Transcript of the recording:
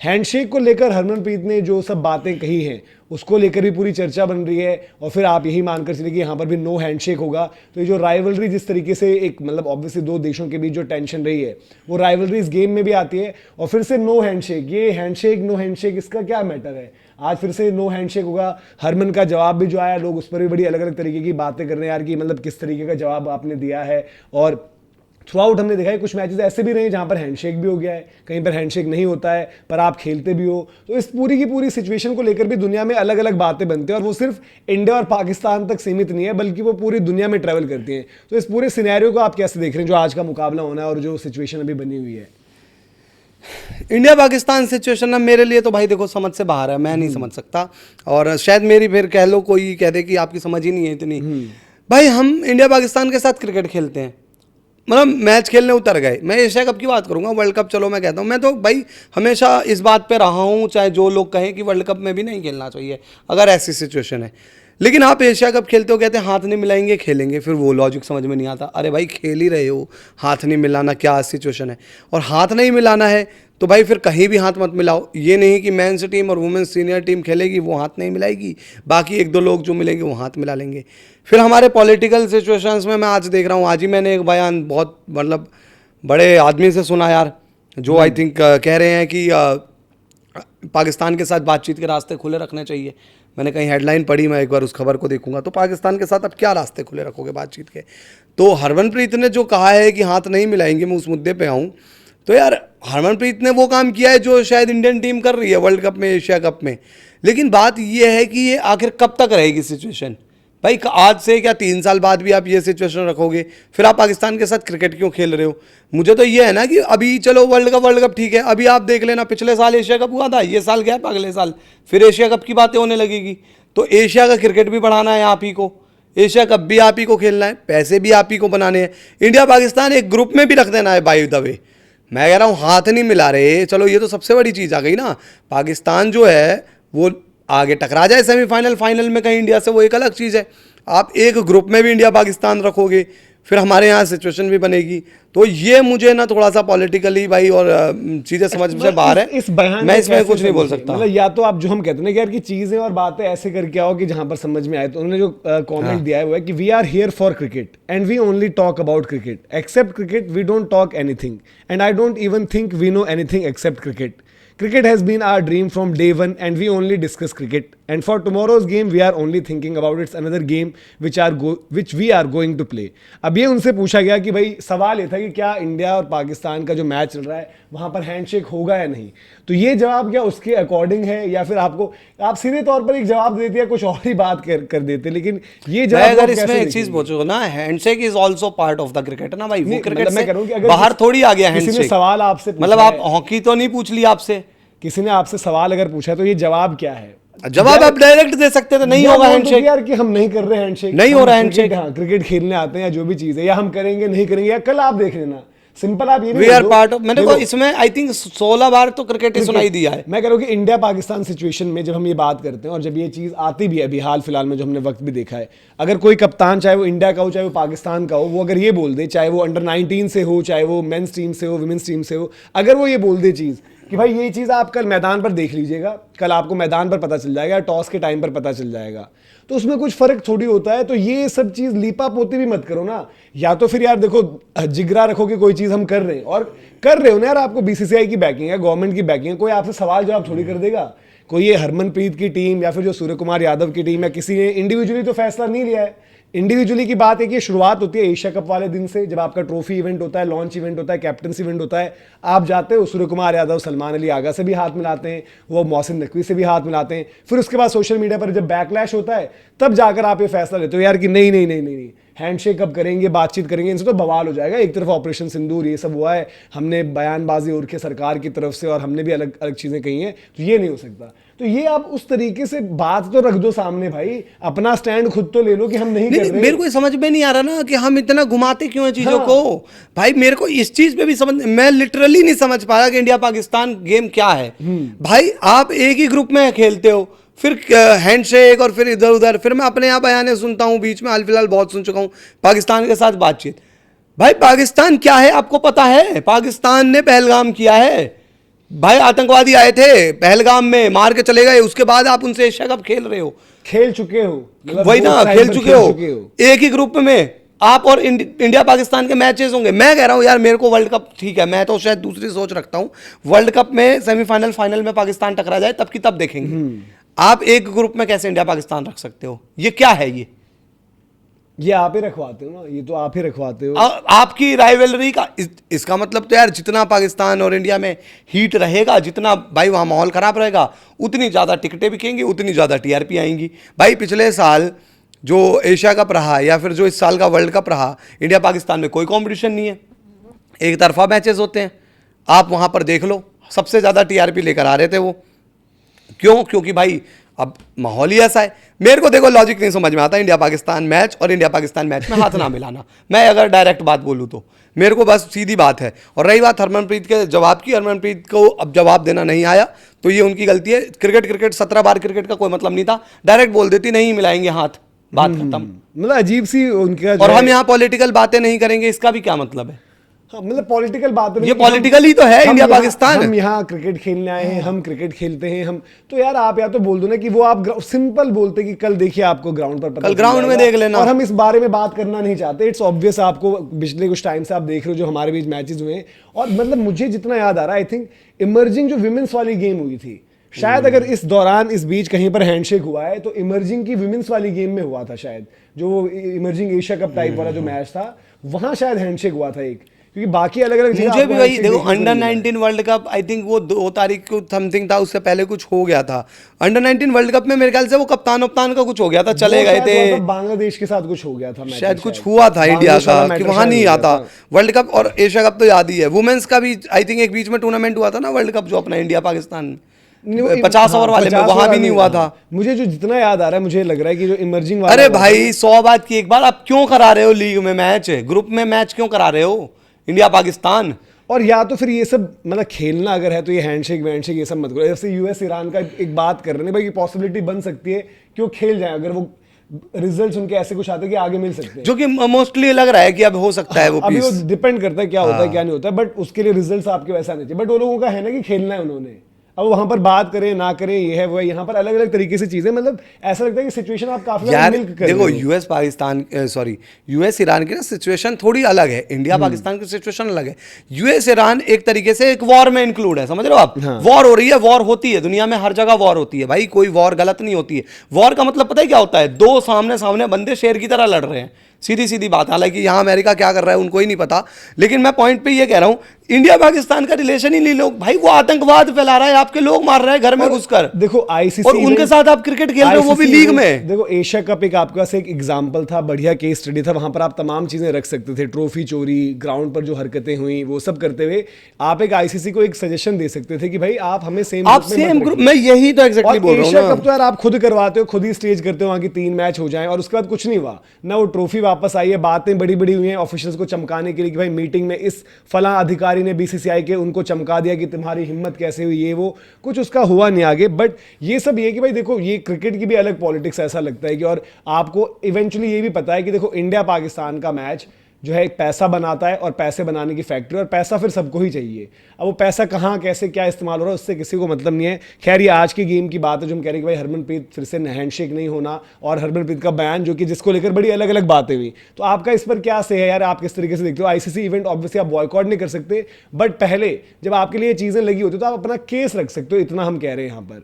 Handshake को लेकर हरमनप्रीत ने जो सब बातें कही हैं उसको लेकर भी पूरी चर्चा बन रही है, और फिर आप यही मानकर चलिए कि यहाँ पर भी नो हैंडशेक होगा। तो ये जो राइवलरी जिस तरीके से एक मतलब ऑब्वियसली दो देशों के बीच जो टेंशन रही है वो राइवलरी इस गेम में भी आती है, और फिर से नो हैंडशेक, ये हैंडशेक नो हैंडशेक इसका क्या मैटर है। आज फिर से नो हैंडशेक होगा। हरमन का जवाब भी जो आया, लोग उस पर भी बड़ी अलग अलग तरीके की बातें कर रहे हैं यार कि मतलब किस तरीके का जवाब आपने दिया है। और थ्रू आउट हमने देखा है कुछ मैचेस ऐसे भी रहे जहां पर हैंडशेक भी हो गया है, कहीं पर हैंडशेक नहीं होता है पर आप खेलते भी हो। तो इस पूरी की पूरी सिचुएशन को लेकर भी दुनिया में अलग अलग बातें बनती हैं, और वो सिर्फ इंडिया और पाकिस्तान तक सीमित नहीं है बल्कि वो पूरी दुनिया में ट्रैवल करती हैं। तो इस पूरे सिनेरियो को आप कैसे देख रहे हैं जो आज का मुकाबला होना है और जो सिचुएशन अभी बनी हुई है? इंडिया पाकिस्तान सिचुएशन ना मेरे लिए तो भाई देखो समझ से बाहर है, मैं नहीं समझ सकता, और शायद मेरी फिर कह लो कोई कह दे कि आपकी समझ ही नहीं है इतनी। भाई हम इंडिया पाकिस्तान के साथ क्रिकेट खेलते हैं, मतलब मैच खेलने उतर गए। मैं एशिया कप की बात करूंगा, वर्ल्ड कप चलो मैं कहता हूँ, मैं तो भाई हमेशा इस बात पे रहा हूँ, चाहे जो लोग कहें कि वर्ल्ड कप में भी नहीं खेलना चाहिए अगर ऐसी सिचुएशन है, लेकिन आप एशिया कप खेलते हो कहते हैं हाथ नहीं मिलाएंगे खेलेंगे, फिर वो लॉजिक समझ में नहीं आता। अरे भाई खेल ही रहे हो, हाथ नहीं मिलाना क्या सिचुएशन है? और हाथ नहीं मिलाना है तो भाई फिर कहीं भी हाथ मत मिलाओ। ये नहीं कि मेंस टीम और वुमेन्स सीनियर टीम खेलेगी वो हाथ नहीं मिलाएगी, बाकी एक दो लोग जो मिलेंगे वो हाथ मिला लेंगे। फिर हमारे पॉलिटिकल सिचुएशंस में मैं आज देख रहा हूँ, आज ही मैंने एक बयान बहुत मतलब बड़े आदमी से सुना यार, जो आई थिंक कह रहे हैं कि पाकिस्तान के साथ बातचीत के रास्ते खुले रखने चाहिए। मैंने कहीं हेडलाइन पढ़ी, मैं एक बार उस खबर को देखूंगा। तो पाकिस्तान के साथ अब क्या रास्ते खुले रखोगे बातचीत के? तो हरमनप्रीत ने जो कहा है कि हाथ नहीं मिलाएंगे, मैं उस मुद्दे पे आऊँ तो यार हरमनप्रीत ने वो काम किया है जो शायद इंडियन टीम कर रही है वर्ल्ड कप में, एशिया कप में। लेकिन बात ये है कि ये आखिर कब तक रहेगी सिचुएशन? भाई आज से क्या 3 साल बाद भी आप ये सिचुएशन रखोगे? फिर आप पाकिस्तान के साथ क्रिकेट क्यों खेल रहे हो? मुझे तो ये है ना कि अभी चलो वर्ल्ड कप ठीक है, अभी आप देख लेना पिछले साल एशिया कप हुआ था, ये साल गया अगले साल फिर एशिया कप की बातें होने लगेगी। तो एशिया का क्रिकेट भी बढ़ाना है आप ही को, एशिया कप भी आप ही को खेलना है, पैसे भी आप ही को बनाने हैं। इंडिया पाकिस्तान एक ग्रुप में भी रख देना है बाय द वे। मैं कह रहा हूँ हाथ नहीं मिला रहे, चलो ये तो सबसे बड़ी चीज़ आ गई ना। पाकिस्तान जो है वो आगे टकरा जाए सेमीफाइनल फाइनल में कहीं इंडिया से, वो एक अलग चीज़ है। आप एक ग्रुप में भी इंडिया पाकिस्तान रखोगे फिर हमारे यहाँ सिचुएशन भी बनेगी। तो ये मुझे ना थोड़ा सा पॉलिटिकली भाई और चीज़ें समझ से बाहर है, इस बयान मैं इसमें कुछ नहीं बोल सकता। मतलब या तो आप जो हम कहते हैं ना कि यार की चीज़ें और बातें ऐसे करके आओ कि जहां पर समझ में आए। तो उन्होंने जो कमेंट दिया है वो है कि we are here for cricket and we only talk about cricket, except cricket we don't talk anything and I don't even think we know anything except cricket. Cricket has been our dream from day one and we only discuss cricket. And for tomorrow's game, we are only thinking about it's another game which we are going to play. अब ये उनसे पूछा गया कि भाई सवाल ये था कि क्या इंडिया और पाकिस्तान का जो मैच चल रहा है वहाँ पर हैंडशेक होगा या नहीं। तो ये जवाब क्या उसके अकॉर्डिंग है या फिर आप सीधे तौर पर एक जवाब देते या कुछ और ही बात कर देते। लेकिन ये जवाब अगर इसमें एक चीज पूछो ना, handshake is also part of the cricket ना भाई, वो क्रिकेट मैं से कह रहा हूं कि अगर बाहर थोड़ी आ गया हैंडशेक। किसी ने सवाल आपसे मतलब आप हॉकी तो नहीं पूछ लिया आपसे, किसी ने आपसे सवाल अगर पूछा है तो ये जवाब क्या है? जवाब आप डायरेक्ट दे सकते थे, नहीं होगा हैंडशेक यार कि हम नहीं कर रहे हैंडशेक, नहीं हो रहा हैंडशेक। हाँ क्रिकेट खेलने आते हैं या जो भी चीज है, या हम करेंगे नहीं करेंगे या कल आप देख लेना। सिंपल आप ये वी आर पार्ट ऑफ, मैंने को इसमें आई थिंक 16 बार तो क्रिकेट ही सुनाई दिया है। मैं कह रहा हूँ कि इंडिया पाकिस्तान सिचुएशन में जब हम ये बात करते हैं और जब ये चीज आती भी है अभी हाल फिलहाल में जो हमने वक्त भी देखा है, अगर कोई कप्तान चाहे वो इंडिया का हो चाहे वो पाकिस्तान का हो, वो अगर ये बोल दे, चाहे वो अंडर 19 से हो चाहे वो मेंस टीम से हो वुमेन्स टीम से हो, अगर वो ये बोल दे चीज कि भाई ये चीज़ आप कल मैदान पर देख लीजिएगा, कल आपको मैदान पर पता चल जाएगा, टॉस के टाइम पर पता चल जाएगा, तो उसमें कुछ फर्क थोड़ी होता है। तो ये सब चीज़ लीपा पोती भी मत करो ना, या तो फिर यार देखो जिगरा रखो कि कोई चीज़ हम कर रहे हैं और कर रहे हो ना यार, आपको बीसीसीआई की बैकिंग है, गवर्नमेंट की बैकिंग है, कोई आपसे सवाल जवाब थोड़ी कर देगा। कोई ये हरमनप्रीत की टीम या फिर जो सूर्य कुमार यादव की टीम है, किसी ने इंडिविजुअली तो फैसला नहीं लिया है। इंडिविजुअली की बात है कि शुरुआत होती है एशिया कप वाले दिन से, जब आपका ट्रॉफी इवेंट होता है, लॉन्च इवेंट होता है, कैप्टनसी इवेंट होता है, आप जाते हो सूर्य कुमार यादव सलमान अली आगा से भी हाथ मिलाते हैं, वो मोहसिन नकवी से भी हाथ मिलाते हैं। फिर उसके बाद सोशल मीडिया पर जब बैकलैश होता है तब जाकर आप ये फैसला लेते हो यार कि नहीं नहीं नहीं नहीं नहीं हैंडशेक कब करेंगे, बातचीत करेंगे, इनसे तो बवाल हो जाएगा। एक तरफ ऑपरेशन सिंदूर ये सब हुआ है, हमने बयानबाजी और के सरकार की तरफ से और हमने भी अलग अलग चीज़ें कही हैं, तो ये नहीं हो सकता। तो ये आप उस तरीके से बात तो रख दो सामने भाई, अपना स्टैंड खुद तो ले लो कि हम नहीं कर रहे। मेरे को समझ में नहीं आ रहा ना कि हम इतना घुमाते क्यों हैं चीज़ों को भाई। मेरे को इस चीज़ पे भी समझ, मैं लिटरली नहीं समझ पाया कि इंडिया पाकिस्तान गेम क्या है भाई। आप एक ही ग्रुप में खेलते हो, फिर हैंडशेक और फिर इधर उधर, फिर मैं अपने यहाँ बयाने सुनता हूँ, बीच में हाल फिलहाल बहुत सुन चुका हूँ पाकिस्तान के साथ बातचीत। भाई पाकिस्तान क्या है आपको पता है? पाकिस्तान ने पहलगाम किया है, भाई आतंकवादी आए थे पहलगाम में, मार के चले गए, उसके बाद आप उनसे एशिया कप खेल रहे हो। खेल चुके हो, मतलब वही both ना, side खेल पर चुके हो एक ही ग्रुप में आप, और इंडिया पाकिस्तान के मैचेस होंगे। मैं कह रहा हूं यार, मेरे को वर्ल्ड कप ठीक है, मैं तो शायद दूसरी सोच रखता हूं, वर्ल्ड कप में सेमीफाइनल फाइनल में पाकिस्तान टकरा जाए तब की तब देखेंगे। आप एक ग्रुप में कैसे इंडिया पाकिस्तान रख सकते हो? ये क्या है ये आप ही रखवाते हो ना, ये तो आप ही रखवाते हो। आपकी राइवलरी का इसका मतलब तो यार, जितना पाकिस्तान और इंडिया में हीट रहेगा, जितना भाई वहां माहौल खराब रहेगा, उतनी ज्यादा टिकटें बिकेंगी, उतनी ज्यादा टीआरपी आएंगी। भाई पिछले साल जो एशिया कप रहा या फिर जो इस साल का वर्ल्ड कप रहा, इंडिया पाकिस्तान में कोई कंपटीशन नहीं है, एक तरफा मैचेस होते हैं। आप वहां पर देख लो, सबसे ज्यादा टीआरपी लेकर आ रहे थे वो। क्यों? क्योंकि भाई अब माहौल ही ऐसा है। मेरे को देखो लॉजिक नहीं समझ में आता इंडिया पाकिस्तान मैच और इंडिया पाकिस्तान मैच में हाथ ना मिलाना। मैं अगर डायरेक्ट बात बोलूँ तो मेरे को बस सीधी बात है। और रही बात हरमनप्रीत के जवाब की, हरमनप्रीत को अब जवाब देना नहीं आया तो ये उनकी गलती है। क्रिकेट 17 बार क्रिकेट का कोई मतलब नहीं था, डायरेक्ट बोल देती नहीं मिलाएंगे हाथ, बात खत्म। मतलब अजीब सी उनका और हम यहाँ पॉलिटिकल बातें नहीं करेंगे, इसका भी क्या मतलब है? हाँ, मतलब पॉलिटिकल बात ये पॉलिटिकल ही तो है इंडिया पाकिस्तान। हम यहाँ क्रिकेट खेलने आए हैं, हम क्रिकेट खेलते हैं हम, तो यार आप या तो बोल दो ना कि वो आप सिंपल बोलते कि कल देखिए आपको ग्राउंड पर पता कल ग्राउंड में देख लेना। और हम इस बारे में बात करना नहीं चाहते। इट्स ऑब्वियस, आपको पिछले कुछ टाइम से आप देख रहे हो जो हमारे बीच मैचेस हुए हैं। और मतलब मुझे जितना याद आ रहा है, आई थिंक इमर्जिंग जो विमेंस वाली गेम हुई थी, शायद अगर इस दौरान इस बीच कहीं पर हैंडशेक हुआ है तो इमर्जिंग की विमेंस वाली गेम में हुआ था शायद, जो वो इमर्जिंग एशिया कप टाइप वाला जो मैच था, वहां शायद हैंडशेक हुआ था एक। क्योंकि बाकी अलग अलग मुझे भी वही देखो, under 19 world cup I think वो 2 तारीख को समथिंग था, उससे पहले कुछ हो गया था। अंडर 19 वर्ल्ड कप में मेरे ख्याल से वो कप्तान का कुछ हो गया था, चले गए थे। बांग्लादेश के साथ कुछ हो गया था, शायद कुछ हुआ था इंडिया का, कि वहां नहीं आता वर्ल्ड कप। और एशिया कप तो याद ही है, वुमेन्स का भी आई थिंक एक बीच में टूर्नामेंट हुआ था ना वर्ल्ड कप, जो अपना इंडिया पाकिस्तान 50 ओवर वाले में, वहां भी नहीं हुआ था। मुझे जो जितना याद आ रहा है, मुझे लग रहा है कि जो इमर्जिंग वाला, अरे भाई 100 बात की एक बार, आप क्यों करा रहे हो लीग में मैच, ग्रुप में मैच क्यों करा रहे हो इंडिया पाकिस्तान? और या तो फिर ये सब मतलब खेलना अगर है तो ये हैंडशेक ये सब मत करो। जैसे यूएस ईरान का एक बात कर रहे हैं भाई, ये पॉसिबिलिटी बन सकती है कि वो खेल जाए अगर वो रिजल्ट्स उनके ऐसे कुछ आते हैं कि आगे मिल सकते हैं, जो कि मोस्टली लग रहा है कि अब हो सकता है वो अभी पीस। वो डिपेंड करता है क्या होता है क्या नहीं होता है, बट उसके लिए रिजल्ट्स आपके वैसा नहीं चाहिए। बट वो लोगों का है ना कि खेलना है उन्होंने, अब वहां पर बात करें ना करें ये है वो है, यहाँ पर अलग अलग तरीके से चीजें, मतलब ऐसा लगता है कि सिचुएशन आप काफी यार मिल कर देखो, यूएस ईरान की ना सिचुएशन थोड़ी अलग है, इंडिया पाकिस्तान की सिचुएशन अलग है। यूएस ईरान एक तरीके से एक वॉर में इंक्लूड है, समझ रहे हो आप? हाँ। वॉर हो रही है, वॉर होती है दुनिया में, हर जगह वॉर होती है भाई, कोई वॉर गलत नहीं होती है। वॉर का मतलब पता है क्या होता है? 2 सामने सामने बंदे शेर की तरह लड़ रहे हैं, सीधी सीधी बात। हालांकि यहाँ अमेरिका क्या कर रहा है उनको ही नहीं पता, लेकिन मैं पॉइंट पे ये कह रहा हूँ, इंडिया पाकिस्तान का रिलेशन ही नहीं लो भाई, वो आतंकवाद फैला रहा है, आपके लोग मार रहे हैं घर में घुसकर। देखो आईसीसी, और उनके साथ आप क्रिकेट खेल रहे हो, वो भी लीग में। देखो एशिया कप एक आपके पास एक एग्जांपल था, बढ़िया केस स्टडी था, वहां पर आप तमाम चीजें रख सकते थे, ट्रॉफी चोरी, ग्राउंड पर जो हरकतें हुई वो सब करते हुए आप एक आईसीसी को एक सजेशन दे सकते थे कि भाई आप हमें सेम ग्रुप, मैं यही तो एग्जैक्टली बोल रहा हूँ। एशिया कप तो यार आप खुद करवाते हो, खुद ही स्टेज करते हो, वहां की 3 मैच हो जाएं और उसके बाद कुछ नहीं हुआ ना, वो ट्रॉफी वापस आई है, बातें बड़ी बड़ी हुई हैं ऑफिशियल्स को चमकाने के लिए कि भाई मीटिंग में इस फला अधिकारी ने बीसीसीआई के उनको चमका दिया कि तुम्हारी हिम्मत कैसे हुई, ये वो कुछ उसका हुआ नहीं आगे। बट ये सब ये कि भाई देखो, ये क्रिकेट की भी अलग पॉलिटिक्स ऐसा लगता है कि, और आपको इवेंचुअली ये भी पता है कि देखो इंडिया पाकिस्तान का मैच जो है एक पैसा बनाता है और पैसे बनाने की फैक्ट्री, और पैसा फिर सबको ही चाहिए। अब वो पैसा कहाँ कैसे क्या इस्तेमाल हो रहा है उससे किसी को मतलब नहीं है। खैर ये आज की गेम की बात है जो हम कह रहे हैं कि भाई हरमनप्रीत फिर से हैंडशेक नहीं होना, और हरमनप्रीत का बयान जो कि जिसको लेकर बड़ी अलग अलग बातें हुई, तो आपका इस पर क्या से है यार, आप किस तरीके से देखते हो? आईसीसी इवेंट ऑब्वियसली आप बॉयकॉट नहीं कर सकते, बट पहले जब आपके लिए चीजें लगी होती तो आप अपना केस रख सकते हो, इतना हम कह रहे हैं यहाँ पर।